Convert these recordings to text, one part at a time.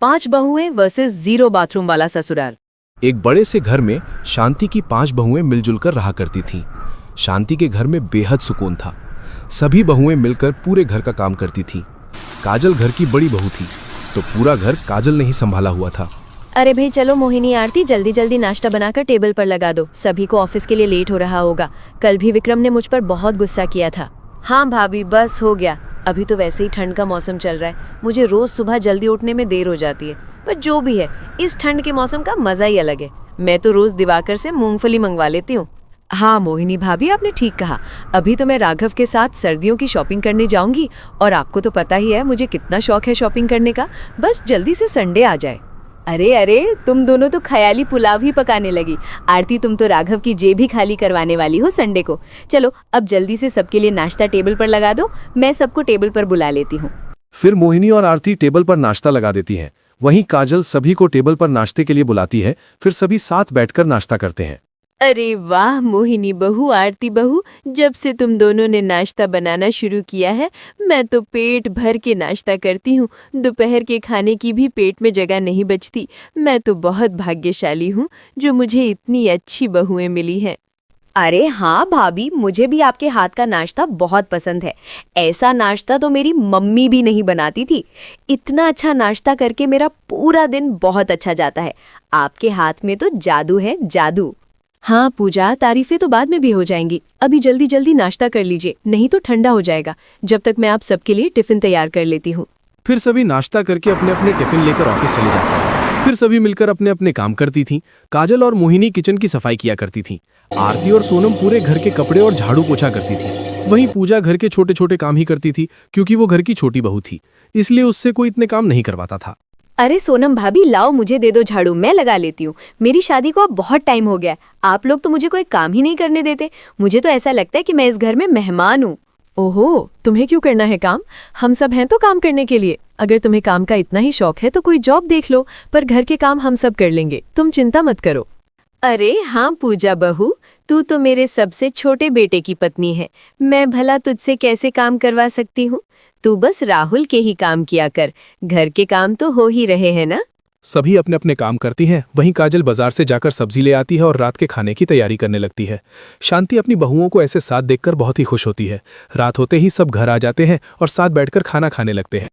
5 बहुएं versus 0 bathroom वाला ससुराल। एक बड़े से घर में शांति की 5 बहुएं मिलजुल कर रहा करती थीं। शांति के घर में बेहद सुकून था। सभी बहुएं मिलकर पूरे घर का काम करती थीं। काजल घर की बड़ी बहू थी, तो पूरा घर काजल ने ही संभाला हुआ था। अरे भाई चलो मोहिनी आरती, जल्दी जल्दी नाश्ता बनाकर टेबल पर लगा दो, सभी को ऑफिस के लिए लेट हो रहा होगा। कल भी विक्रम ने मुझ पर बहुत गुस्सा किया था। हाँ भाभी, बस हो गया। अभी तो वैसे ही ठंड का मौसम चल रहा है, मुझे रोज सुबह जल्दी उठने में देर हो जाती है, पर जो भी है इस ठंड के मौसम का मजा ही अलग है। मैं तो रोज दिवाकर से मूंगफली मंगवा लेती हूँ। हाँ मोहिनी भाभी, आपने ठीक कहा। अभी तो मैं राघव के साथ सर्दियों की शॉपिंग करने जाऊंगी, और आपको तो पता ही है मुझे कितना शौक है शॉपिंग करने का। बस जल्दी से संडे आ जाए। अरे अरे, तुम दोनों तो ख्याली पुलाव ही पकाने लगी। आरती, तुम तो राघव की जेब ही खाली करवाने वाली हो संडे को। चलो अब जल्दी से सबके लिए नाश्ता टेबल पर लगा दो, मैं सबको टेबल पर बुला लेती हूँ। फिर मोहिनी और आरती टेबल पर नाश्ता लगा देती हैं। वहीं काजल सभी को टेबल पर नाश्ते के लिए बुलाती है। फिर सभी साथ बैठकर नाश्ता करते हैं। अरे वाह मोहिनी बहू, आरती बहू, जब से तुम दोनों ने नाश्ता बनाना शुरू किया है मैं तो पेट भर के नाश्ता करती हूँ। दोपहर के खाने की भी पेट में जगह नहीं बचती। मैं तो बहुत भाग्यशाली हूँ जो मुझे इतनी अच्छी बहुएं मिली हैं। अरे हाँ भाभी, मुझे भी आपके हाथ का नाश्ता बहुत पसंद है। ऐसा नाश्ता तो मेरी मम्मी भी नहीं बनाती थी। इतना अच्छा नाश्ता करके मेरा पूरा दिन बहुत अच्छा जाता है। आपके हाथ में तो जादू है, जादू। हाँ पूजा, तारीफें तो बाद में भी हो जाएंगी। अभी जल्दी जल्दी नाश्ता कर लीजिए, नहीं तो ठंडा हो जाएगा। जब तक मैं आप सबके लिए टिफिन तैयार कर लेती हूँ। फिर सभी नाश्ता करके अपने अपने टिफिन लेकर ऑफिस चले जाते हैं। फिर सभी मिलकर अपने अपने काम करती थीं। काजल और मोहिनी किचन की सफाई किया करती थीं। आरती और सोनम पूरे घर के कपड़े और झाड़ू पोछा करती थी। वहीं पूजा घर के छोटे छोटे काम ही करती थी, क्योंकि वो घर की छोटी बहू थी, इसलिए उससे कोई इतने काम नहीं करवाता था। अरे सोनम भाभी, लाओ मुझे दे दो झाड़ू, मैं लगा लेती हूँ। मेरी शादी को अब बहुत टाइम हो गया है, आप लोग तो मुझे कोई काम ही नहीं करने देते। मुझे तो ऐसा लगता है कि मैं इस घर में मेहमान हूँ। ओहो, तुम्हें क्यों करना है काम? हम सब हैं तो काम करने के लिए। अगर तुम्हें काम का इतना ही शौक है तो कोई जॉब देख लो, पर घर के काम हम सब कर लेंगे, तुम चिंता मत करो। अरे हाँ पूजा बहू, तू तो मेरे सबसे छोटे बेटे की पत्नी है, मैं भला तुझसे कैसे काम करवा सकती हूँ? तू बस राहुल के ही काम किया कर, घर के काम तो हो ही रहे हैं ना। सभी अपने अपने काम करती हैं। वहीं काजल बाजार से जाकर सब्जी ले आती है और रात के खाने की तैयारी करने लगती है। शांति अपनी बहुओं को ऐसे साथ देखकर बहुत ही खुश होती है। रात होते ही सब घर आ जाते हैं और साथ बैठकर खाना खाने लगते हैं।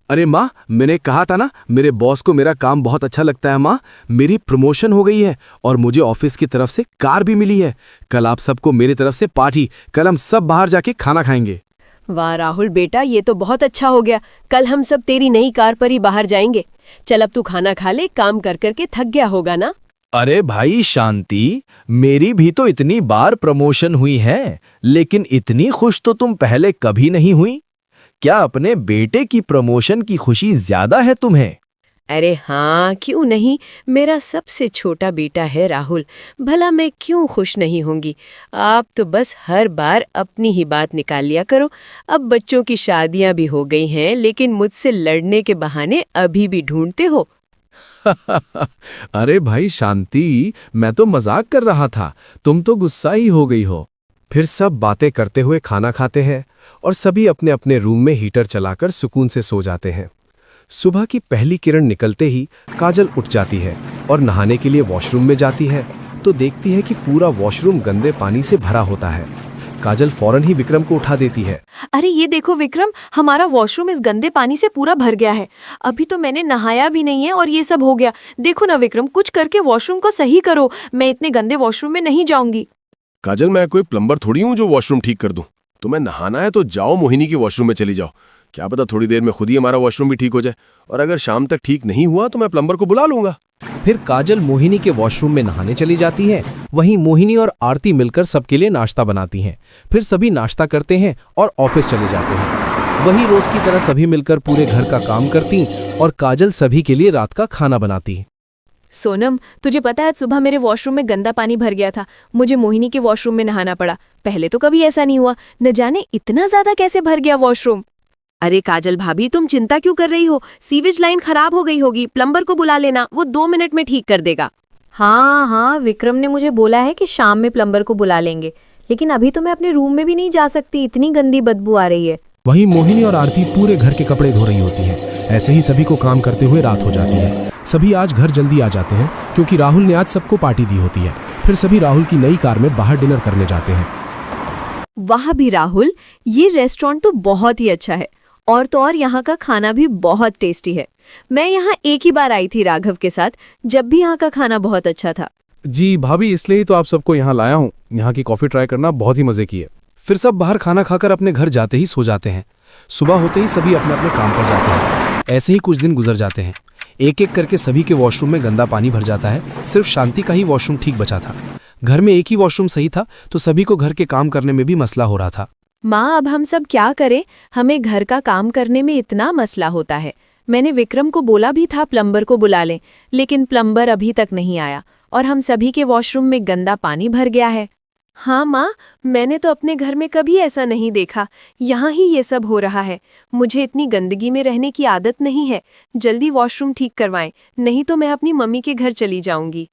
अरे माँ, मैंने कहा था ना, मेरे बॉस को मेरा काम बहुत अच्छा लगता है। माँ, मेरी प्रमोशन हो गई है और मुझे ऑफिस की तरफ से कार भी मिली है। कल आप सबको मेरी तरफ से पार्टी, कल हम सब बाहर जाके खाना खाएंगे। वाह राहुल बेटा, ये तो बहुत अच्छा हो गया। कल हम सब तेरी नई कार पर ही बाहर जाएंगे। चल अब तू खाना खा ले, काम कर करके थक गया होगा ना। अरे भाई शांति, मेरी भी तो इतनी बार प्रमोशन हुई है, लेकिन इतनी खुश तो तुम पहले कभी नहीं हुई। क्या अपने बेटे की प्रमोशन की खुशी ज्यादा है तुम्हें? अरे हाँ, क्यों नहीं, मेरा सबसे छोटा बेटा है राहुल, भला मैं क्यों खुश नहीं होंगी। आप तो बस हर बार अपनी ही बात निकाल लिया करो। अब बच्चों की शादियां भी हो गई हैं, लेकिन मुझसे लड़ने के बहाने अभी भी ढूंढते हो। अरे भाई शांति, मैं तो मजाक कर रहा था, तुम तो गुस्सा ही हो गई हो। फिर सब बातें करते हुए खाना खाते हैं और सभी अपने अपने रूम में हीटर चलाकर सुकून से सो जाते हैं। सुबह की पहली किरण निकलते ही काजल उठ जाती है और नहाने के लिए वॉशरूम में जाती है, तो देखती है कि पूरा वॉशरूम गंदे पानी से भरा होता है। काजल फौरन ही विक्रम को उठा देती है। अरे ये देखो विक्रम, हमारा वॉशरूम इस गंदे पानी से पूरा भर गया है। अभी तो मैंने नहाया भी नहीं है और ये सब हो गया। देखो ना विक्रम, कुछ करके वॉशरूम को सही करो, मैं इतने गंदे वॉशरूम में नहीं जाऊंगी। काजल, मैं कोई प्लम्बर थोड़ी हूँ जो वॉशरूम ठीक कर दूं। तुम्हें नहाना है तो जाओ, मोहिनी के वॉशरूम में चली जाओ। क्या पता थोड़ी देर में खुद ही हमारा वॉशरूम भी ठीक हो जाए, और अगर शाम तक ठीक नहीं हुआ तो मैं प्लम्बर को बुला लूंगा। फिर काजल मोहिनी के वॉशरूम में नहाने चली जाती है। वहीं मोहिनी और आरती मिलकर सबके लिए नाश्ता बनाती हैं। फिर सभी नाश्ता करते हैं और ऑफिस चले जाते हैं। वहीं रोज की तरह सभी मिलकर पूरे घर का काम करती और काजल सभी के लिए रात का खाना बनाती। सोनम, तुझे पता है सुबह मेरे वॉशरूम में गंदा पानी भर गया था, मुझे मोहिनी के वॉशरूम में नहाना पड़ा। पहले तो कभी ऐसा नहीं हुआ, न जाने इतना ज्यादा कैसे भर गया वॉशरूम। अरे काजल भाभी, तुम चिंता क्यों कर रही हो? सीवेज लाइन खराब हो गई होगी, प्लम्बर को बुला लेना, वो 2 मिनट में ठीक कर देगा। हाँ हाँ, विक्रम ने मुझे बोला है कि शाम में प्लम्बर को बुला लेंगे, लेकिन अभी तो मैं अपने रूम में भी नहीं जा सकती, इतनी गंदी बदबू आ रही है। वहीं मोहिनी और आरती पूरे घर के कपड़े धो रही होती हैं। ऐसे ही सभी को काम करते हुए रात हो जाती है। सभी आज घर जल्दी आ जाते हैं क्योंकि राहुल ने आज सबको पार्टी दी होती है। फिर सभी राहुल की नई कार में बाहर डिनर करने जाते हैं। वाह भी राहुल, ये रेस्टोरेंट तो बहुत ही अच्छा है और तो और यहाँ का खाना भी बहुत टेस्टी है। मैं यहाँ एक ही बार आई थी राघव के साथ, जब भी यहाँ का खाना बहुत अच्छा था। जी भाभी, इसलिए ही तो आप सबको यहाँ लाया हूँ। यहाँ की कॉफ़ी ट्राई करना बहुत ही मज़े की है। फिर सब बाहर खाना खाकर अपने घर जाते ही सो जाते हैं। सुबह होते ही सभी अपने अपने काम पर जाते हैं। ऐसे ही कुछ दिन गुजर जाते हैं। एक एक करके सभी के वॉशरूम में गंदा पानी भर जाता है। सिर्फ शांति का ही वॉशरूम ठीक बचा था। घर में एक ही वॉशरूम सही था तो सभी को घर के काम करने में भी मसला हो रहा था। माँ, अब हम सब क्या करें? हमें घर का काम करने में इतना मसला होता है। मैंने विक्रम को बोला भी था प्लम्बर को बुला लें, लेकिन प्लम्बर अभी तक नहीं आया और हम सभी के वॉशरूम में गंदा पानी भर गया है। हाँ माँ, मैंने तो अपने घर में कभी ऐसा नहीं देखा। यहाँ ही ये सब हो रहा है। मुझे इतनी गंदगी में रहने की आदत नहीं है। जल्दी वॉशरूम ठीक करवाएं, नहीं तो मैं अपनी मम्मी के घर चली जाऊंगी।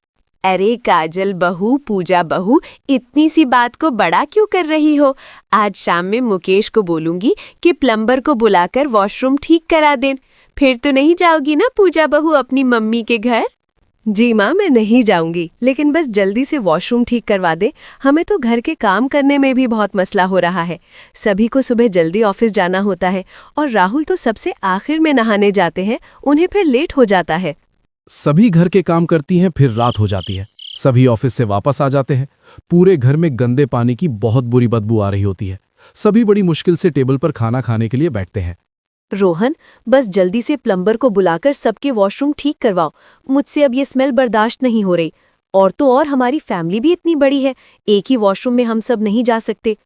अरे काजल बहू, पूजा बहू, इतनी सी बात को बड़ा क्यों कर रही हो? आज शाम में मुकेश को बोलूंगी कि प्लम्बर को बुलाकर वॉशरूम ठीक करा दें। फिर तो नहीं जाओगी ना पूजा बहू अपनी मम्मी के घर? जी माँ, मैं नहीं जाऊंगी, लेकिन बस जल्दी से वॉशरूम ठीक करवा दे। हमें तो घर के काम करने में भी बहुत मसला हो रहा है। सभी को सुबह जल्दी ऑफिस जाना होता है और राहुल तो सबसे आखिर में नहाने जाते हैं, उन्हें फिर लेट हो जाता है। सभी घर के काम करती हैं, फिर रात हो जाती है। सभी ऑफिस से वापस आ जाते हैं। पूरे घर में गंदे पानी की बहुत बुरी बदबू आ रही होती है। सभी बड़ी मुश्किल से टेबल पर खाना खाने के लिए बैठते हैं। रोहन, बस जल्दी से प्लम्बर को बुलाकर सबके वॉशरूम ठीक करवाओ। मुझसे अब ये स्मेल बर्दाश्त नहीं हो रही। और तो और हमारी फैमिली भी इतनी बड़ी है, एक ही वॉशरूम में हम सब नहीं जा सकते।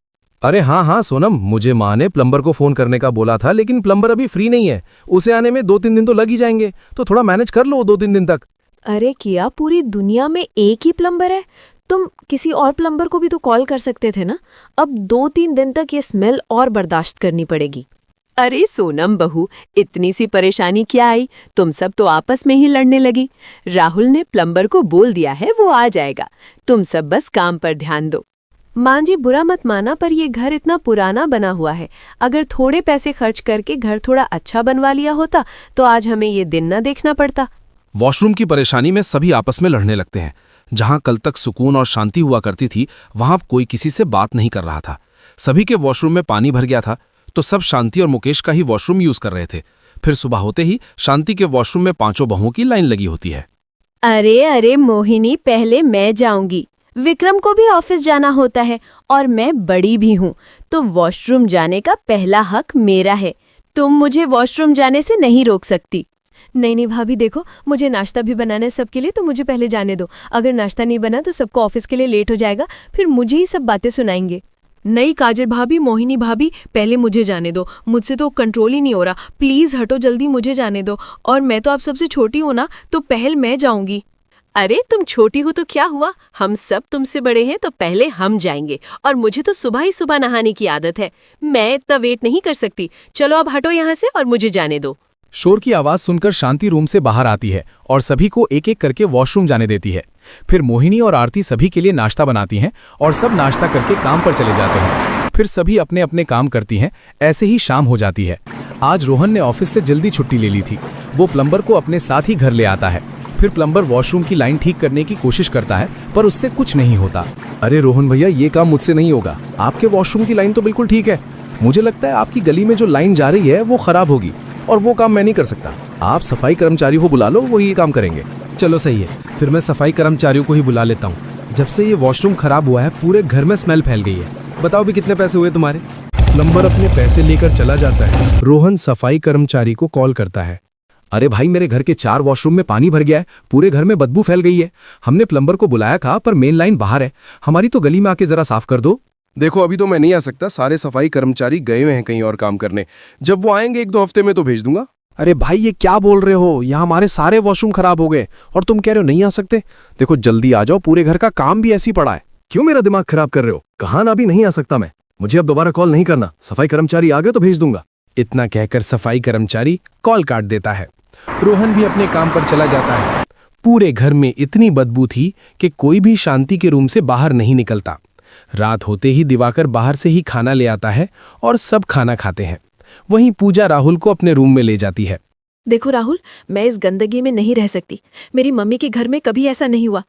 अरे हाँ सोनम, मुझे माँ ने प्लम्बर को फोन करने का बोला था, लेकिन प्लम्बर अभी फ्री नहीं है। उसे आने में 2-3 दिन तो लग ही जाएंगे, तो थोड़ा मैनेज कर लो 2-3 दिन तक। अरे किया, पूरी दुनिया में एक ही प्लम्बर है? तुम किसी और प्लम्बर को भी तो कॉल कर सकते थे ना। अब 2-3 दिन तक ये स्मेल और बर्दाश्त करनी पड़ेगी। अरे सोनम बहू, इतनी सी परेशानी क्या आई? तुम सब तो आपस में ही लड़ने लगी। राहुल ने प्लम्बर को बोल दिया है, वो आ जाएगा। तुम सब बस काम पर ध्यान दो। माँ जी, बुरा मत माना, पर ये घर इतना पुराना बना हुआ है। अगर थोड़े पैसे खर्च करके घर थोड़ा अच्छा बनवा लिया होता तो आज हमें ये दिन न देखना पड़ता। वॉशरूम की परेशानी में सभी आपस में लड़ने लगते हैं। जहां कल तक सुकून और शांति हुआ करती थी, वहां कोई किसी से बात नहीं कर रहा था। सभी के वॉशरूम में पानी भर गया था तो सब शांति और मुकेश का ही वॉशरूम यूज कर रहे थे। फिर सुबह होते ही शांति के वॉशरूम में 5 बहुओं की लाइन लगी होती है। अरे अरे मोहिनी, पहले मैं जाऊंगी। विक्रम को भी ऑफिस जाना होता है और मैं बड़ी भी हूँ, तो वॉशरूम जाने का पहला हक मेरा है। तुम मुझे वॉशरूम जाने से नहीं रोक सकती। नहीं भाभी, देखो मुझे नाश्ता भी बनाना है सबके लिए, तो मुझे पहले जाने दो। अगर नाश्ता नहीं बना तो सबको ऑफिस के लिए लेट हो जाएगा, फिर मुझे ही सब बातें सुनाएंगे। नहीं काजल भाभी, मोहिनी भाभी, पहले मुझे जाने दो। मुझसे तो कंट्रोल ही नहीं हो रहा। प्लीज हटो, जल्दी मुझे जाने दो। और मैं तो आप सबसे छोटी हूँ ना, तो पहल मैं जाऊंगी। अरे तुम छोटी हो तो क्या हुआ, हम सब तुमसे बड़े हैं, तो पहले हम जाएंगे। और मुझे तो सुबह ही सुबह नहाने की आदत है, मैं इतना वेट नहीं कर सकती। चलो अब हटो यहाँ से और मुझे जाने दो। शोर की आवाज सुनकर शांति रूम से बाहर आती है और सभी को एक एक करके वॉशरूम जाने देती है। फिर मोहिनी और आरती सभी के लिए नाश्ता बनाती हैं और सब नाश्ता करके काम पर चले जाते हैं। फिर सभी अपने अपने काम करती हैं। ऐसे ही शाम हो जाती है। आज रोहन ने ऑफिस से जल्दी छुट्टी ले ली थी। वो प्लम्बर को अपने साथ ही घर ले आता है। फिर प्लम्बर वॉशरूम की लाइन ठीक करने की कोशिश करता है, पर उससे कुछ नहीं होता। अरे रोहन भैया, ये काम मुझसे नहीं होगा। आपके वॉशरूम की लाइन तो बिल्कुल ठीक है। मुझे लगता है आपकी गली में जो लाइन जा रही है वो खराब होगी, और वो काम मैं नहीं कर सकता। आप सफाई कर्मचारी को बुला लो, वो ये काम करेंगे। चलो सही है, फिर मैं सफाई कर्मचारियों को ही बुला लेता हूँ। जब से ये वॉशरूम खराब हुआ है, पूरे घर में स्मेल फैल गई है। बताओ भी कितने पैसे हुए तुम्हारे? प्लम्बर अपने पैसे लेकर चला जाता है। रोहन सफाई कर्मचारी को कॉल करता है। अरे भाई, मेरे घर के 4 वॉशरूम में पानी भर गया है, पूरे घर में बदबू फैल गई है। हमने प्लम्बर को बुलाया था, पर मेन लाइन बाहर है। हमारी तो गली में आके जरा साफ कर दो। देखो, अभी तो मैं नहीं आ सकता, सारे सफाई कर्मचारी गए हुए हैं कहीं और काम करने। जब वो आएंगे 1-2 हफ्ते में तो भेज दूंगा। अरे भाई, ये क्या बोल रहे हो? यहाँ हमारे सारे वॉशरूम खराब हो गए और तुम कह रहे हो नहीं आ सकते? देखो जल्दी आ जाओ, पूरे घर का काम भी ऐसी पड़ा है। क्यों मेरा दिमाग खराब कर रहे हो? कहाँ ना भी नहीं आ सकता मैं। मुझे अब दोबारा कॉल नहीं करना। सफाई कर्मचारी आ गए तो भेज दूंगा। इतना कहकर सफाई कर्मचारी कॉल काट देता है। रोहन भी अपने काम पर चला जाता है। पूरे घर में इतनी बदबू थी कि कोई भी शांति के रूम से बाहर नहीं निकलता। रात होते ही दिवाकर बाहर से ही खाना ले आता है और सब खाना खाते हैं। वहीं पूजा राहुल को अपने रूम में ले जाती है। देखो राहुल, मैं इस गंदगी में नहीं रह सकती। मेरी मम्मी के घर में कभी ऐसा नहीं हुआ।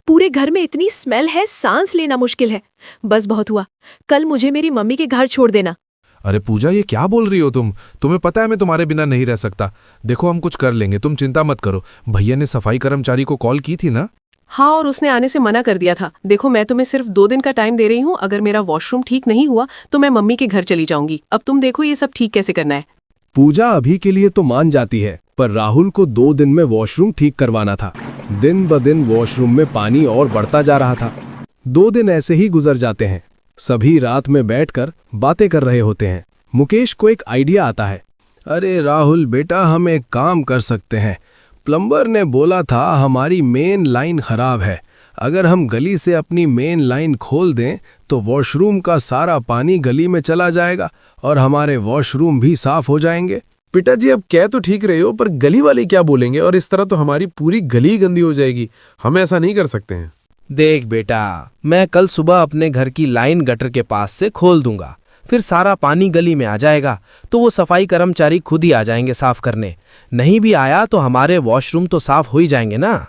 पूरे घर में इतनी स्मेल है, सांस लेना मुश्किल है। बस बहुत हुआ, कल मुझे मेरी मम्मी के घर छोड़ देना। अरे पूजा, ये क्या बोल रही हो तुम? तुम्हें पता है मैं तुम्हारे बिना नहीं रह सकता। देखो हम कुछ कर लेंगे, तुम चिंता मत करो। भैया ने सफाई कर्मचारी को कॉल की थी ना? हाँ, और उसने आने से मना कर दिया था। देखो, मैं तुम्हें सिर्फ 2 दिन का टाइम दे रही हूँ। अगर मेरा वॉशरूम ठीक नहीं हुआ तो मैं मम्मी के घर चली जाऊंगी। अब तुम देखो ये सब ठीक कैसे करना है। पूजा अभी के लिए तो मान जाती है, पर राहुल को 2 दिन में वॉशरूम ठीक करवाना था। दिन ब दिन वॉशरूम में पानी और बढ़ता जा रहा था। 2 दिन ऐसे ही गुजर जाते हैं। सभी रात में बैठकर बातें कर रहे होते हैं। मुकेश को एक आइडिया आता है। अरे राहुल बेटा, हम एक काम कर सकते हैं। प्लम्बर ने बोला था हमारी मेन लाइन खराब है। अगर हम गली से अपनी मेन लाइन खोल दें तो वॉशरूम का सारा पानी गली में चला जाएगा और हमारे वॉशरूम भी साफ हो जाएंगे। पिताजी, अब कह तो ठीक रहे हो, पर गली वाले क्या बोलेंगे? और इस तरह तो हमारी पूरी गली गंदी हो जाएगी। हम ऐसा नहीं कर सकते हैं। देख बेटा, मैं कल सुबह अपने घर की लाइन गटर के पास से खोल दूंगा, फिर सारा पानी गली में आ जाएगा तो वो सफाई कर्मचारी खुद ही आ जाएंगे साफ करने। नहीं भी आया तो हमारे वॉशरूम तो साफ हो ही जाएंगे ना।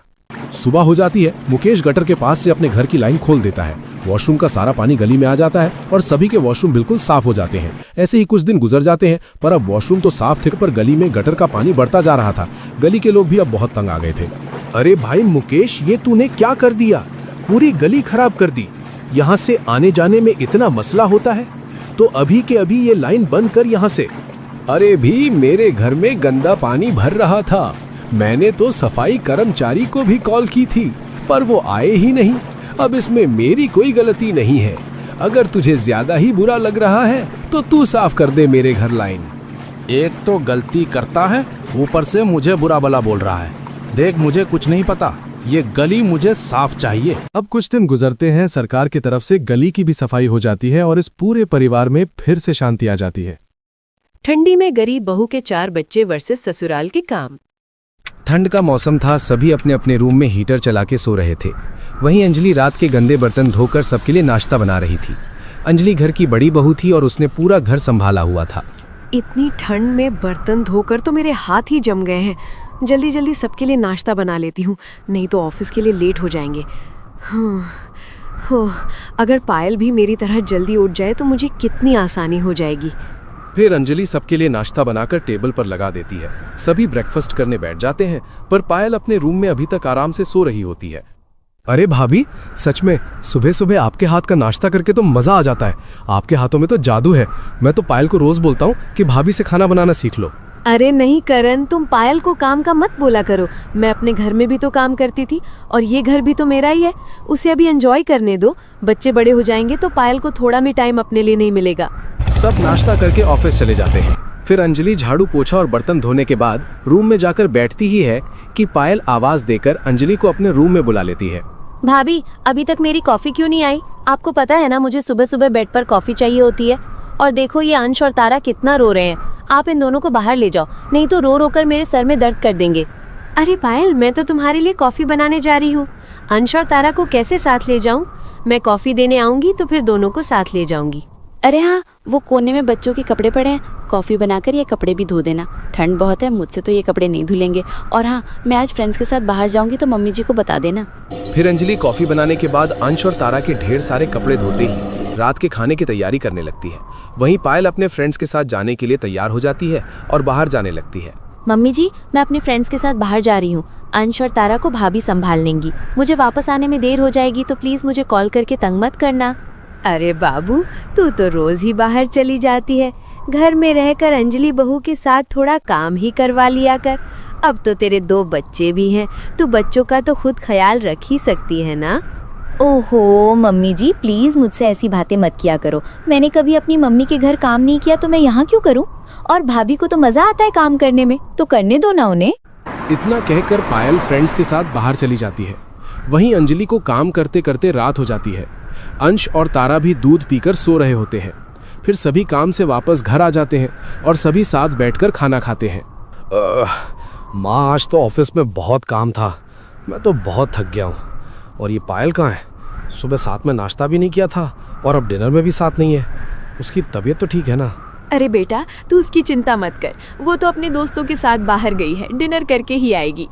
सुबह हो जाती है। मुकेश गटर के पास से अपने घर की लाइन खोल देता है। वॉशरूम का सारा पानी गली में आ जाता है और सभी के वॉशरूम बिल्कुल साफ हो जाते हैं। ऐसे ही कुछ दिन गुजर जाते हैं, पर अब वॉशरूम तो साफ थे, पर गली में गटर का पानी बढ़ता जा रहा था। गली के लोग भी अब बहुत तंग आ गए थे। अरे भाई मुकेश, ये तूने क्या कर दिया? पूरी गली खराब कर दी। यहाँ से आने जाने में इतना मसला होता है तो अभी के अभी ये लाइन बंद कर यहाँ से। अरे भी, मेरे घर में गंदा पानी भर रहा था। मैंने तो सफाई कर्मचारी को भी कॉल की थी, पर वो आए ही नहीं। अब इसमें मेरी कोई गलती नहीं है। अगर तुझे ज्यादा ही बुरा लग रहा है तो तू साफ कर दे मेरे घर लाइन। एक तो गलती करता है, ऊपर से मुझे बुरा भला बोल रहा है। देख, मुझे कुछ नहीं पता, ये गली मुझे साफ चाहिए। अब कुछ दिन गुजरते हैं। सरकार की तरफ से गली की भी सफाई हो जाती है और इस पूरे परिवार में फिर से शांति आ जाती है। ठंडी में गरीब बहू के 4 बच्चे वर्सेस ससुराल के काम। ठंड का मौसम था। सभी अपने अपने रूम में हीटर चला के सो रहे थे। वहीं अंजलि रात के गंदे बर्तन धोकर सबके लिए नाश्ता बना रही थी। अंजलि घर की बड़ी बहू थी और उसने पूरा घर संभाला हुआ था। इतनी ठंड में बर्तन धोकर तो मेरे हाथ ही जम गए हैं। जल्दी जल्दी सबके लिए नाश्ता बना लेती हूँ, नहीं तो ऑफिस के लिए लेट हो जाएंगे। अगर पायल भी मेरी तरह जल्दी उठ जाए तो मुझे कितनी आसानी हो जाएगी। फिर अंजलि सबके लिए नाश्ता बनाकर टेबल पर लगा देती है। सभी ब्रेकफास्ट करने बैठ जाते हैं, पर पायल अपने रूम में अभी तक आराम से सो रही होती है। अरे भाभी, सच में सुबह सुबह आपके हाथ का नाश्ता करके तो मजा आ जाता है। आपके हाथों में तो जादू है। मैं तो पायल को रोज बोलता हूँ कि भाभी से खाना बनाना सीख लो। अरे नहीं करण, तुम पायल को काम का मत बोला करो। मैं अपने घर में भी तो काम करती थी और ये घर भी तो मेरा ही है। उसे अभी एंजॉय करने दो। बच्चे बड़े हो जाएंगे तो पायल को थोड़ा भी टाइम अपने लिए नहीं मिलेगा। सब नाश्ता करके ऑफिस चले जाते हैं। फिर अंजलि झाड़ू पोछा और बर्तन धोने के बाद रूम में जाकर बैठती ही है कि पायल आवाज देकर अंजलि को अपने रूम में बुला लेती है। भाभी, अभी तक मेरी कॉफी क्यों नहीं आई? आपको पता है ना, मुझे सुबह सुबह बेड पर कॉफी चाहिए होती है। और देखो ये अंश और तारा कितना रो रहे हैं। आप इन दोनों को बाहर ले जाओ, नहीं तो रो रो कर मेरे सर में दर्द कर देंगे। अरे पायल, मैं तो तुम्हारे लिए कॉफी बनाने जा रही हूँ। अंश और तारा को कैसे साथ ले जाऊँ? मैं कॉफी देने आऊंगी तो फिर दोनों को साथ ले जाऊंगी। अरे हाँ, वो कोने में बच्चों के कपड़े पड़े हैं, कॉफी बनाकर ये कपड़े भी धो देना। ठंड बहुत है, मुझसे तो ये कपड़े नहीं धुलेंगे। और हाँ, मैं आज फ्रेंड्स के साथ बाहर जाऊंगी तो मम्मी जी को बता देना। फिर अंजलि कॉफी बनाने के बाद अंश और तारा के ढेर सारे कपड़े धोते ही रात के खाने की तैयारी करने लगती है। वहीं पायल अपने फ्रेंड्स के साथ जाने के लिए तैयार हो जाती है और बाहर जाने लगती है। मम्मी जी, मैं अपने फ्रेंड्स के साथ बाहर जा रही हूँ। अंश और तारा को भाभी संभाल लेंगी। मुझे वापस आने में देर हो जाएगी तो प्लीज मुझे कॉल करके तंग मत करना। अरे बाबू, तू तो रोज ही बाहर चली जाती है। घर में रहकर अंजलि बहू के साथ थोड़ा काम ही करवा लिया कर। अब तो तेरे 2 बच्चे भी हैं, तू बच्चों का तो खुद ख्याल रख ही सकती है ना। ओहो मम्मी जी, प्लीज़ मुझसे ऐसी बातें मत किया करो। मैंने कभी अपनी मम्मी के घर काम नहीं किया तो मैं यहाँ क्यों करूँ? और भाभी को तो मज़ा आता है काम करने में, तो करने दो ना उन्हें। इतना कहकर पायल फ्रेंड्स के साथ बाहर चली जाती है। वहीं अंजलि को काम करते करते रात हो जाती है। अंश और तारा भी दूध पीकर सो रहे होते हैं। फिर सभी काम से वापस घर आ जाते हैं और सभी साथ बैठकर खाना खाते हैं। माँ, आज तो ऑफिस में बहुत काम था। मैं तो बहुत थक गया हूँ। और ये पायल कहाँ है? सुबह साथ में नाश्ता भी नहीं किया था और अब डिनर में भी साथ नहीं है। उसकी तबीयत तो ठीक है ना? अरे बेटा, तू उसकी चिंता मत कर, वो तो अपने दोस्तों के साथ बाहर गई है, डिनर करके ही आएगी।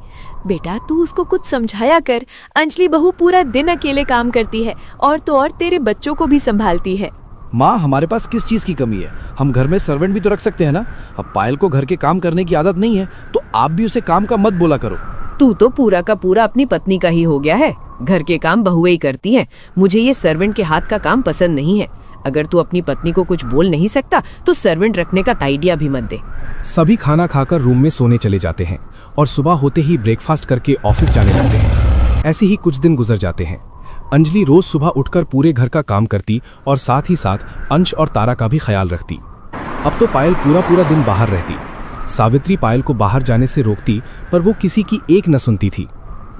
बेटा तू उसको कुछ समझाया कर। अंजलि बहू पूरा दिन अकेले काम करती है और तो और तेरे बच्चों को भी संभालती है। माँ, हमारे पास किस चीज़ की कमी है? हम घर में सर्वेंट भी तो रख सकते हैं ना। अब पायल को घर के काम करने की आदत नहीं है तो आप भी उसे काम का मत बोला करो। तू तो पूरा का पूरा अपनी पत्नी का ही हो गया है। घर के काम बहुएं ही करती हैं। मुझे ये सर्वेंट के हाथ का काम पसंद नहीं है। अगर तू अपनी पत्नी को कुछ बोल नहीं सकता तो सर्वेंट रखने का आइडिया भी मत दे। सभी खाना खाकर रूम में सोने चले जाते हैं और सुबह होते ही ब्रेकफास्ट करके ऑफिस जाने लगते हैं। ऐसे ही कुछ दिन गुजर जाते हैं। अंजलि रोज सुबह उठकर पूरे घर का काम करती और साथ ही साथ अंश और तारा का भी ख्याल रखती। अब तो पायल पूरा दिन बाहर रहती। सावित्री पायल को बाहर जाने से रोकती पर वो किसी की एक न सुनती थी।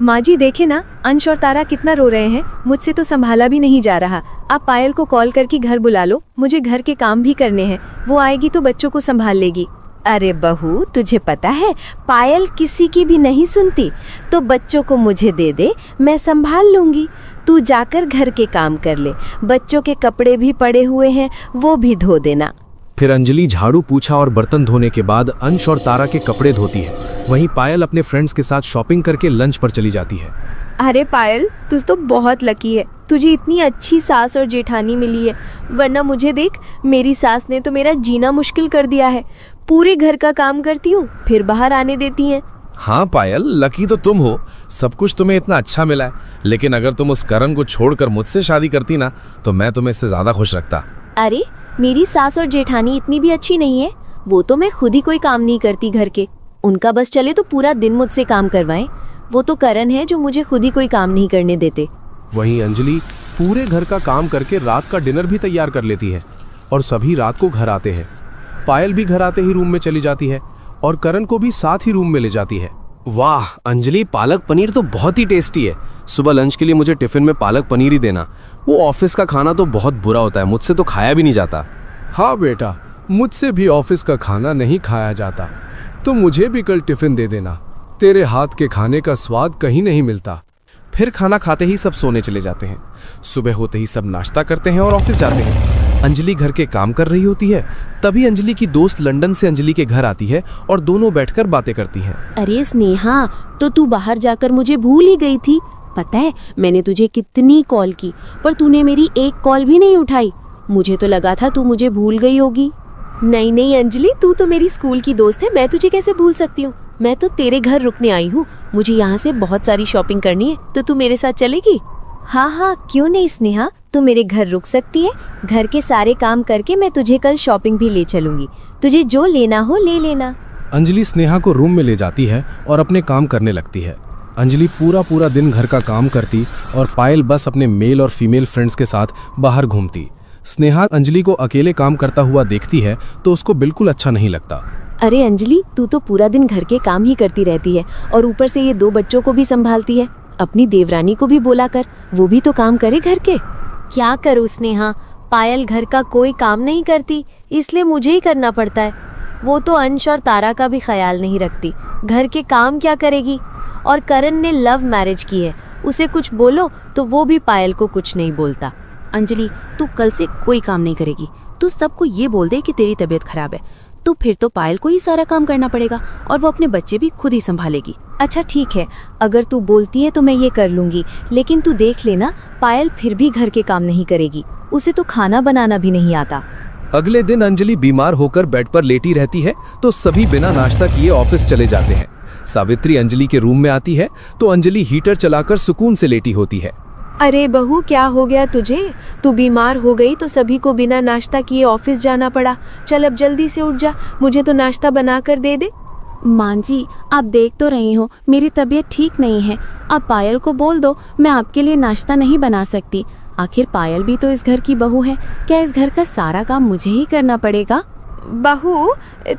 माँ जी देखे ना, अंश और तारा कितना रो रहे हैं। मुझसे तो संभाला भी नहीं जा रहा। आप पायल को कॉल करके घर बुला लो, मुझे घर के काम भी करने हैं। वो आएगी तो बच्चों को संभाल लेगी। अरे बहू, तुझे पता है पायल किसी की भी नहीं सुनती, तो बच्चों को मुझे दे दे, मैं संभाल लूंगी। तू जाकर घर के काम कर ले, बच्चों के कपड़े भी पड़े हुए हैं, वो भी धो देना। फिर अंजलि झाड़ू पोछा और बर्तन धोने के बाद अंश और तारा के कपड़े धोती है। वहीं पायल अपने फ्रेंड्स के साथ शॉपिंग करके लंच पर चली जाती है। अरे पायल, तू तो बहुत लकी है, तुझे इतनी अच्छी सास और जेठानी मिली है। वरना मुझे देख, मेरी सास ने तो मेरा जीना मुश्किल कर दिया है। पूरे घर का काम करती हूँ, फिर बाहर आने देती हैं। हाँ पायल, लकी तो तुम हो, सब कुछ तुम्हें इतना अच्छा मिला है। लेकिन अगर तुम उस करण को छोड़कर मुझसे शादी करती ना तो मैं तुम्हें इससे ज्यादा खुश रखता। अरे मेरी सास और जेठानी इतनी भी अच्छी नहीं है। वो तो मैं खुद ही कोई काम नहीं करती घर के। उनका बस चले तो पूरा दिन मुझसे काम करवाएं। वो तो करण है जो मुझे खुद ही कोई काम नहीं करने देते। वहीं अंजलि पूरे घर का काम करके रात का डिनर भी तैयार कर लेती है और सभी रात को घर आते हैं। पायल भी घर आते ही रूम में चली जाती है और करण को भी साथ ही रूम में ले जाती है। वाह अंजलि, पालक पनीर तो बहुत ही टेस्टी है। सुबह लंच के लिए मुझे टिफिन में पालक पनीर ही देना। वो ऑफिस का खाना तो बहुत बुरा होता है, मुझसे तो खाया भी नहीं जाता। हाँ बेटा, मुझसे भी ऑफिस का खाना नहीं खाया जाता, तो मुझे भी कल टिफिन दे देना। तेरे हाथ के खाने का स्वाद कहीं नहीं मिलता। फिर खाना खाते ही सब सोने चले जाते हैं। सुबह होते ही सब नाश्ता करते हैं और ऑफिस जाते हैं। अंजलि घर के काम कर रही होती है। तभी अंजलि की दोस्त लंदन से अंजलि के घर आती है और दोनों बैठकर बातें करती हैं। अरे स्नेहा, तो तू बाहर जाकर मुझे भूल ही गई थी। पता है मैंने तुझे कितनी कॉल की पर तूने मेरी एक कॉल भी नहीं उठाई। मुझे तो लगा था तू मुझे भूल गई होगी। नहीं नहीं अंजलि, तू तो मेरी स्कूल की दोस्त है, मैं तुझे कैसे भूल सकती हूँ। मैं तो तेरे घर रुकने आई हूँ, मुझे यहाँ से बहुत सारी शॉपिंग करनी है, तो तू मेरे साथ चलेगी? हाँ हाँ, क्यों नहीं स्नेहा, तू मेरे घर रुक सकती है। घर के सारे काम करके मैं तुझे कल शॉपिंग भी ले चलूंगी। तुझे जो लेना हो ले लेना। अंजलि स्नेहा को रूम में ले जाती है और अपने काम करने लगती है। अंजलि पूरा दिन घर का काम करती और पायल बस अपने मेल और फीमेल फ्रेंड्स के साथ बाहर घूमती। स्नेहा अंजलि को अकेले काम करता हुआ देखती है तो उसको बिल्कुल अच्छा नहीं लगता। अरे अंजलि, तू तो पूरा दिन घर के काम ही करती रहती है और ऊपर से ये 2 बच्चों को भी संभालती है। अपनी देवरानी को भी बोला कर, वो भी तो काम करे घर के। क्या करूँ स्नेहा, पायल घर का कोई काम नहीं करती, इसलिए मुझे ही करना पड़ता है। वो तो अंश और तारा का भी ख्याल नहीं रखती, घर के काम क्या करेगी। और करण ने लव मैरिज की है, उसे कुछ बोलो तो वो भी पायल को कुछ नहीं बोलता। अंजलि, तू कल से कोई काम नहीं करेगी। तू सबको ये बोल दे कि तेरी तबीयत खराब है, तो फिर तो पायल को ही सारा काम करना पड़ेगा और वो अपने बच्चे भी खुद ही संभालेगी। अच्छा ठीक है, अगर तू बोलती है तो मैं ये कर लूंगी, लेकिन तू देख लेना पायल फिर भी घर के काम नहीं करेगी। उसे तो खाना बनाना भी नहीं आता। अगले दिन अंजलि बीमार होकर बेड पर लेटी रहती है तो सभी बिना नाश्ता किए ऑफिस चले जाते हैं। सावित्री अंजलि के रूम में आती है तो अंजलि हीटर चलाकर सुकून से लेटी होती है। अरे बहू, क्या हो गया तुझे? तू बीमार हो गई तो सभी को बिना नाश्ता किए ऑफिस जाना पड़ा। चल अब जल्दी से उठ जा, मुझे तो नाश्ता बना कर दे दे। मां जी, आप देख तो रही हो मेरी तबीयत ठीक नहीं है। आप पायल को बोल दो, मैं आपके लिए नाश्ता नहीं बना सकती। आखिर पायल भी तो इस घर की बहू है। क्या इस घर का सारा काम मुझे ही करना पड़ेगा? बहू,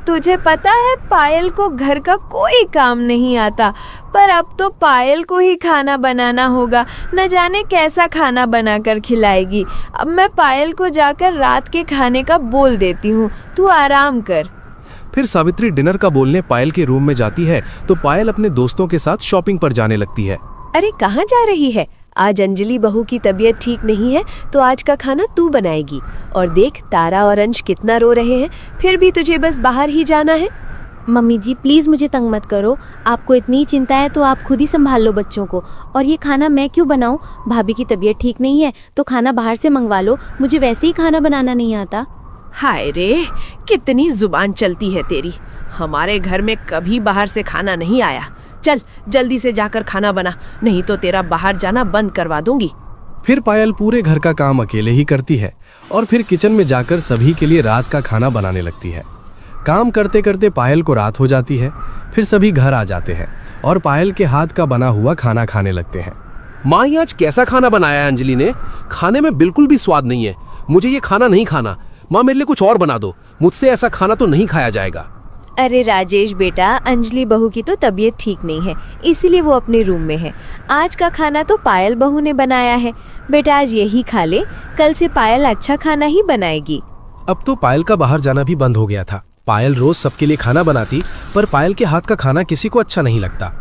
तुझे पता है पायल को घर का कोई काम नहीं आता, पर अब तो पायल को ही खाना बनाना होगा। न जाने कैसा खाना बनाकर खिलाएगी। अब मैं पायल को जाकर रात के खाने का बोल देती हूँ, तू आराम कर। फिर सावित्री डिनर का बोलने पायल के रूम में जाती है तो पायल अपने दोस्तों के साथ शॉपिंग पर जाने लगती है। अरे कहाँ जा रही है? आज अंजलि बहू की तबीयत ठीक नहीं है तो आज का खाना तू बनाएगी। और देख तारा और अंश कितना रो रहे हैं, फिर भी तुझे बस बाहर ही जाना है। मम्मी जी प्लीज़ मुझे तंग मत करो, आपको इतनी चिंता है तो आप खुद ही संभाल लो बच्चों को। और ये खाना मैं क्यों बनाऊं? भाभी की तबीयत ठीक नहीं है तो खाना बाहर से मंगवा लो, मुझे वैसे ही खाना बनाना नहीं आता। हाय रे, कितनी जुबान चलती है तेरी। हमारे घर में कभी बाहर से खाना नहीं आया। चल जल्दी से जाकर खाना बना, नहीं तो तेरा बाहर जाना बंद करवा दूंगी। फिर पायल पूरे घर का काम अकेले ही करती है और फिर किचन में जाकर सभी के लिए रात का खाना बनाने लगती है। काम करते करते पायल को रात हो जाती है। फिर सभी घर आ जाते हैं और पायल के हाथ का बना हुआ खाना खाने लगते हैं। माँ, ये आज कैसा खाना बनाया है अंजलि ने? खाने में बिल्कुल भी स्वाद नहीं है। मुझे ये खाना नहीं खाना। माँ, मेरे लिए कुछ और बना दो, मुझसे ऐसा खाना तो नहीं खाया जाएगा। अरे राजेश बेटा, अंजलि बहू की तो तबीयत ठीक नहीं है, इसीलिए वो अपने रूम में है। आज का खाना तो पायल बहू ने बनाया है। बेटा आज यही खा ले, कल से पायल अच्छा खाना ही बनाएगी। अब तो पायल का बाहर जाना भी बंद हो गया था। पायल रोज सबके लिए खाना बनाती, पर पायल के हाथ का खाना किसी को अच्छा नहीं लगता।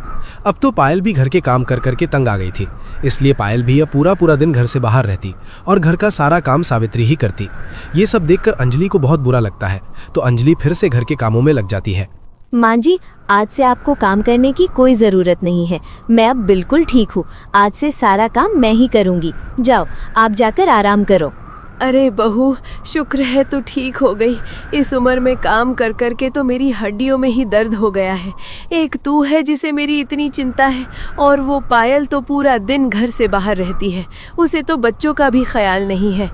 अब तो पायल भी घर के काम कर करके तंग आ गई थी, इसलिए पायल भी अब पूरा दिन घर से बाहर रहती और घर का सारा काम सावित्री ही करती। ये सब देखकर अंजलि को बहुत बुरा लगता है, तो अंजलि फिर से घर के कामों में लग जाती है। माँ जी, आज से आपको काम करने की कोई ज़रूरत नहीं है, मैं अब बिल्कुल ठीक हूँ। आज से सारा काम मैं ही करूँगी। जाओ आप जाकर आराम करो। अरे बहू, शुक्र है तो ठीक हो गई। इस उम्र में काम कर कर के तो मेरी हड्डियों में ही दर्द हो गया है। एक तू है जिसे मेरी इतनी चिंता है, और वो पायल तो पूरा दिन घर से बाहर रहती है, उसे तो बच्चों का भी ख्याल नहीं है।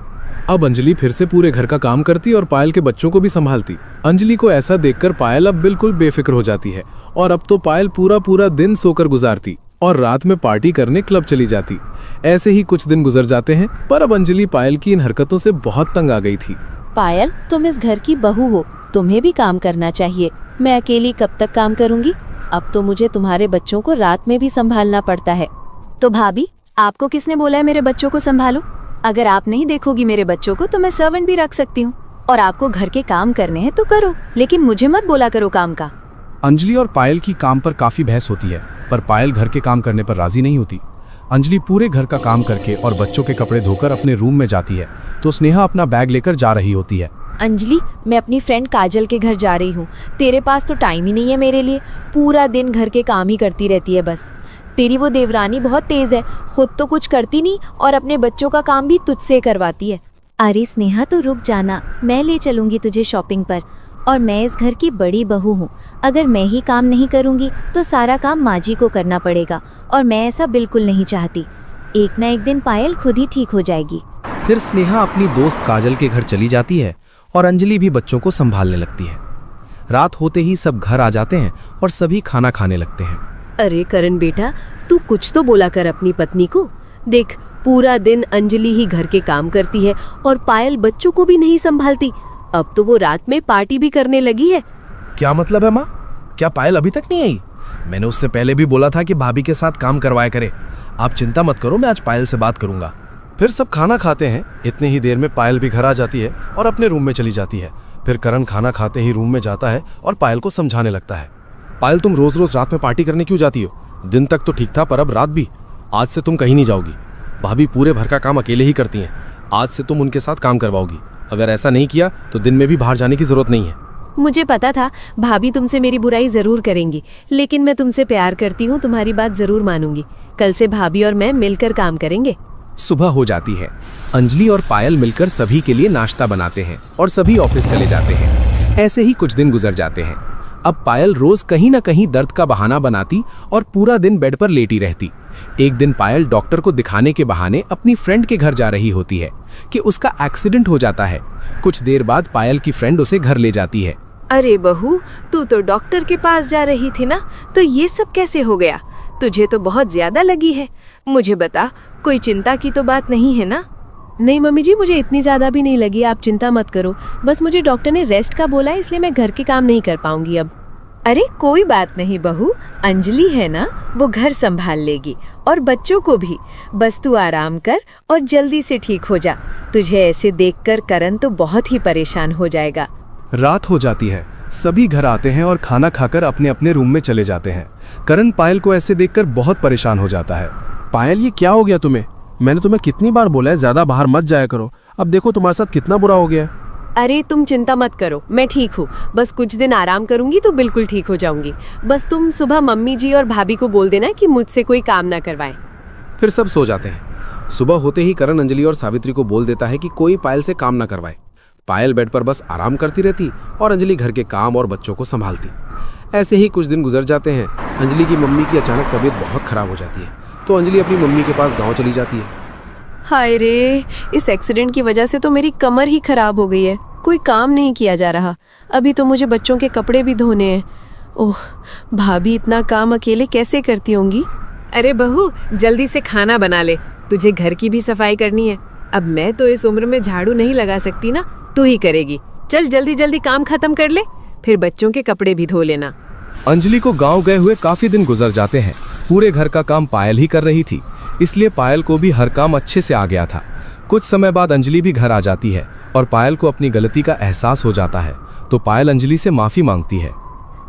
अब अंजलि फिर से पूरे घर का काम करती और पायल के बच्चों को भी संभालती। अंजलि को ऐसा देखकर पायल अब बिल्कुल बेफिक्र हो जाती है और अब तो पायल पूरा दिन सोकर गुजारती और रात में पार्टी करने क्लब चली जाती। ऐसे ही कुछ दिन गुजर जाते हैं, पर अब अंजलि पायल की इन हरकतों से बहुत तंग आ गई थी। पायल, तुम इस घर की बहू हो, तुम्हें भी काम करना चाहिए। मैं अकेली कब तक काम करूंगी? अब तो मुझे तुम्हारे बच्चों को रात में भी संभालना पड़ता है। तो भाभी, आपको किसने बोला है मेरे बच्चों को संभालो? अगर आप नहीं देखोगी मेरे बच्चों को तो मैं सर्वेंट भी रख सकती हूँ। और आपको घर के काम करने हैं तो करो, लेकिन मुझे मत बोला करो काम का। अंजलि और पायल की काम पर काफी बहस होती है, पर पायल घर के काम करने पर राजी नहीं होती। अंजलि पूरे घर का काम करके और बच्चों के कपड़े धोकर अपने रूम में जाती है, तो स्नेहा अपना बैग लेकर जा रही होती है। अंजलि, मैं अपनी फ्रेंड काजल के घर जा रही हूँ। तेरे पास तो टाइम ही नहीं है मेरे लिए, पूरा दिन घर के काम ही करती रहती है बस। तेरी वो देवरानी बहुत तेज है, खुद तो कुछ करती नहीं और अपने बच्चों का काम भी तुझसे करवाती है। अरे स्नेहा, तो रुक जाना, मैं ले चलूंगी तुझे शॉपिंग पर। और मैं इस घर की बड़ी बहू हूँ, अगर मैं ही काम नहीं करूँगी तो सारा काम माँ जी को करना पड़ेगा, और मैं ऐसा बिल्कुल नहीं चाहती। एक ना एक दिन पायल खुद ही ठीक हो जाएगी। फिर स्नेहा अपनी दोस्त काजल के घर चली जाती है और अंजलि भी बच्चों को संभालने लगती है। रात होते ही सब घर आ जाते हैं और सभी खाना खाने लगते हैं। अरे करण बेटा, तू कुछ तो बोला कर अपनी पत्नी को। देख, पूरा दिन अंजलि ही घर के काम करती है और पायल बच्चों को भी नहीं संभालती। अब तो वो रात में पार्टी भी करने लगी है। क्या मतलब है माँ? क्या पायल अभी तक नहीं आई? मैंने उससे पहले भी बोला था कि भाभी के साथ काम करवाया करे। आप चिंता मत करो, मैं आज पायल से बात करूंगा। फिर सब खाना खाते हैं। इतनी ही देर में पायल भी घर आ जाती है और अपने रूम में चली जाती है। फिर करण खाना खाते ही रूम में जाता है और पायल को समझाने लगता है। पायल, तुम रोज रोज रात में पार्टी करने क्यों जाती हो? दिन तक तो ठीक था, पर अब रात भी। आज से तुम कहीं नहीं जाओगी। भाभी पूरे भर का काम अकेले ही करती हैं। आज से तुम उनके साथ काम करवाओगी। अगर ऐसा नहीं किया तो दिन में भी बाहर जाने की जरूरत नहीं है। मुझे पता था भाभी तुमसे मेरी बुराई जरूर करेंगी, लेकिन मैं तुमसे प्यार करती हूँ, तुम्हारी बात जरूर मानूंगी। कल से भाभी और मैं मिलकर काम करेंगे। सुबह हो जाती है। अंजलि और पायल मिलकर सभी के लिए नाश्ता बनाते हैं और सभी ऑफिस चले जाते हैं। ऐसे ही कुछ दिन गुजर जाते हैं। अब पायल रोज कहीं ना कहीं दर्द का बहाना बनाती और पूरा दिन बेड पर लेटी रहती। एक दिन पायल डॉक्टर को दिखाने के बहाने अपनी फ्रेंड के घर जा रही होती है कि उसका एक्सीडेंट हो जाता है। कुछ देर बाद पायल की फ्रेंड उसे घर ले जाती है। अरे बहू, तू तो डॉक्टर के पास जा रही थी ना, तो ये सब कैसे हो गया? तुझे तो बहुत ज्यादा लगी है। मुझे बता, कोई चिंता की तो बात नहीं है ना? नहीं मम्मी जी, मुझे इतनी ज़्यादा भी नहीं लगी, आप चिंता मत करो। बस मुझे डॉक्टर ने रेस्ट का बोला है, इसलिए मैं घर के काम नहीं कर पाऊंगी अब। अरे कोई बात नहीं बहू, अंजलि है ना, वो घर संभाल लेगी और बच्चों को भी। बस तू आराम कर और जल्दी से ठीक हो जा। तुझे ऐसे देखकर करण तो बहुत ही परेशान हो जाएगा। रात हो जाती है। सभी घर आते हैं और खाना खाकर अपने अपने रूम में चले जाते हैं। करण पायल को ऐसे देखकर बहुत परेशान हो जाता है। पायल, ये क्या हो गया तुम्हें? मैंने तुम्हें कितनी बार बोला है ज्यादा बाहर मत जाया करो। अब देखो तुम्हारे साथ कितना बुरा हो गया है। अरे तुम चिंता मत करो, मैं ठीक हूँ। बस कुछ दिन आराम करूंगी तो बिल्कुल ठीक हो जाऊंगी। बस तुम सुबह मम्मी जी और भाभी को बोल देना कि मुझसे कोई काम ना करवाएं। फिर सब सो जाते हैं। सुबह होते ही करण अंजलि और सावित्री को बोल देता है कि कोई पायल से काम ना करवाए। पायल बेड पर बस आराम करती रहती और अंजलि घर के काम और बच्चों को संभालती। ऐसे ही कुछ दिन गुजर जाते हैं। अंजलि की मम्मी की अचानक तबीयत बहुत खराब हो जाती है, तो अंजलि अपनी मम्मी के पास गाँव चली जाती है। हाय रे, इस एक्सीडेंट की वजह से तो मेरी कमर ही खराब हो गई है। कोई काम नहीं किया जा रहा। अभी तो मुझे बच्चों के कपड़े भी धोने हैं। ओह, भाभी इतना काम अकेले कैसे करती होंगी। अरे बहू, जल्दी से खाना बना ले, तुझे घर की भी सफाई करनी है। अब मैं तो इस उम्र में झाड़ू नहीं लगा सकती ना, तू ही करेगी। चल जल्दी जल्दी काम खत्म कर ले, फिर बच्चों के कपड़े भी धो लेना। अंजलि को गांव गए हुए काफी दिन गुजर जाते हैं। पूरे घर का काम पायल ही कर रही थी, इसलिए पायल को भी हर काम अच्छे से आ गया था। कुछ समय बाद अंजलि भी घर आ जाती है और पायल को अपनी गलती का एहसास हो जाता है, तो पायल अंजलि से माफी मांगती है।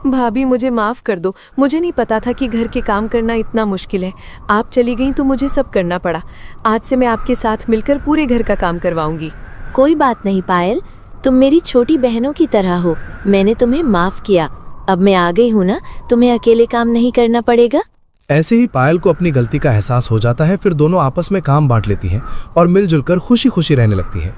भाभी मुझे माफ कर दो, मुझे नहीं पता था कि घर के काम करना इतना मुश्किल है। आप चली गई तो मुझे सब करना पड़ा। आज से मैं आपके साथ मिलकर पूरे घर का काम करवाऊंगी। कोई बात नहीं पायल, तुम मेरी छोटी बहनों की तरह हो। मैंने तुम्हें माफ किया। अब मैं आ गई हूँ ना, तुम्हें अकेले काम नहीं करना पड़ेगा। ऐसे ही पायल को अपनी गलती का एहसास हो जाता है। फिर दोनों आपस में काम बांट लेती हैं और मिलजुल कर खुशी खुशी रहने लगती हैं।